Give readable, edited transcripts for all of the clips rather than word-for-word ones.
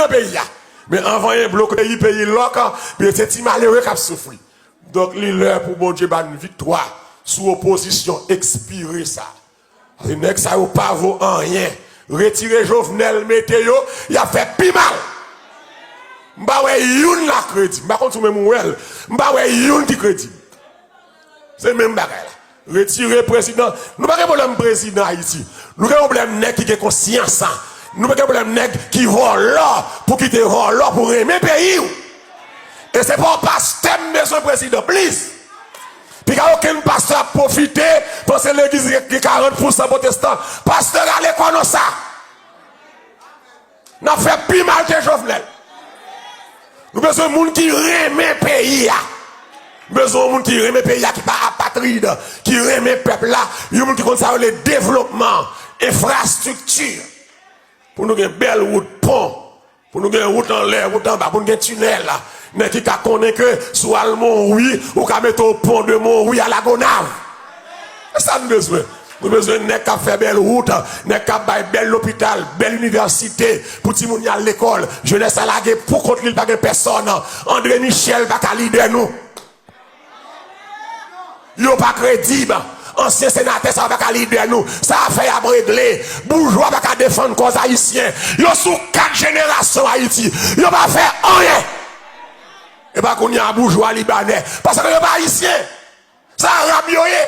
dans le pays. Mais avant, il bloque le pays local, puis c'est un malheureux qui a souffert. Donc, il est l'heure pour bon Dieu, une victoire sous opposition, expirer ça. Les nègres, ça n'a pas vaut rien. Retirer Jovenel, mettez-yo, il a fait plus mal. Mba ouais youn la crédit. Mba contre même ouel. Mba ouais youn qui crédit. C'est même bagay là. Retirer président. Nous pas de problème président Haïti. Nous avons un problème nèg qui a conscience. Nous pas de problème nèg qui vole là pour quitter vole là pour aimer pays. Et c'est pas pasteur besoin président, please. Puis qu'il n'y a aucun pasteur à profiter parce que l'église qui est 40% protestant. Pasteur à l'école non ça. N'a fait plus mal que Jovenel. Nous avons besoin de gens qui aiment le pays. Nous avons besoin de gens qui aiment le pays, qui ne sont pas apatrides, qui aiment le peuple là. Nous avons besoin de le développement, infrastructure. Pour nous avoir une belle route, pont. Pour nous avoir une route en l'air, route en bas, pour nous avoir un tunnel là. Mais qui connaît que soit le Mont-Rouy ou qu'à mettre au pont de Mont-Rouy à la Gonave. C'est ça nous avons besoin. Nous avons besoin de faire belle route, de faire belle hôpital, belle université, pour tout le monde à l'école. Jeunesse à la guerre, pour contre l'île, pas de personne. André Michel, pas qu'à leader nous. Il n'est pas crédible. Ancien sénateur, ça va pas qu'à leader nous. Ça a fait à régler. Bourgeois, pas qu'à défendre cause haïtien. Il y a sous 4 générations Haïti. Il n'a pas fait rien. Et pas qu'on y a un bourgeois libanais. Parce que il n'y a pas haïtien. Ça a rabioyé.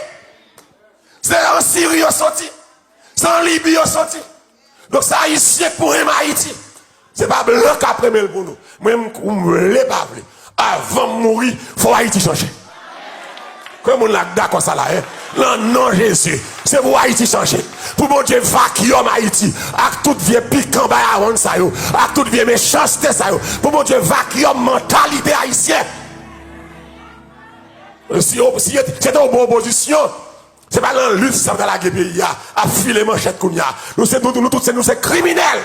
C'est en Syrie sorti. C'est en Libye sorti. Donc ça haïtien pour un Haïti. C'est pas blanc qui a pris pour nous. Même qu'on ne l'est pas. Avant de mourir, il faut Haïti changer. Comme on l'a d'accord ça là, hein? Non, Jésus. C'est pour Haïti changer. Pour mon Dieu vacuum Haïti. Avec toute vieille piquant avant ça yo. Avec toute vieille méchanceté ça yo. Pour mon Dieu vacuum mentalité haïtienne. Si c'était une bonne opposition, c'est pas dans la lutte, ça va la guerre à filer manchette qu'on y a. Nous c'est criminels.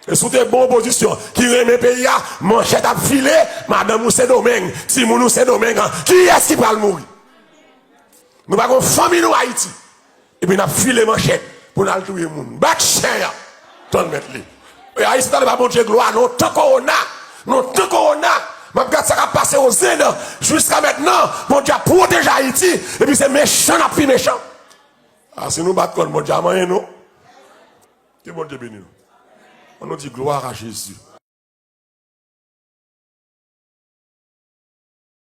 Et sous des bonnes positions, qui remet le pays, manchette à filer, madame nous c'est domaine, si nous c'est domaine, qui est-ce qui va le mourir? Nous avons une famille en Haïti. Et puis nous avons filé manchette pour nous tuer les gens. Bat chien, t'en mettre les. Et Haïti, t'as pas bon Dieu gloire, non, tant qu'on a, non, tant qu'on a. Je regarde ça qui a passé aux Indes jusqu'à maintenant. Mon Dieu protège Haïti. Et puis c'est méchant, n'a plus méchant. Ah, si nous battons, mon Dieu, non? Que bon Dieu bénisse nous. On nous dit gloire à Jésus.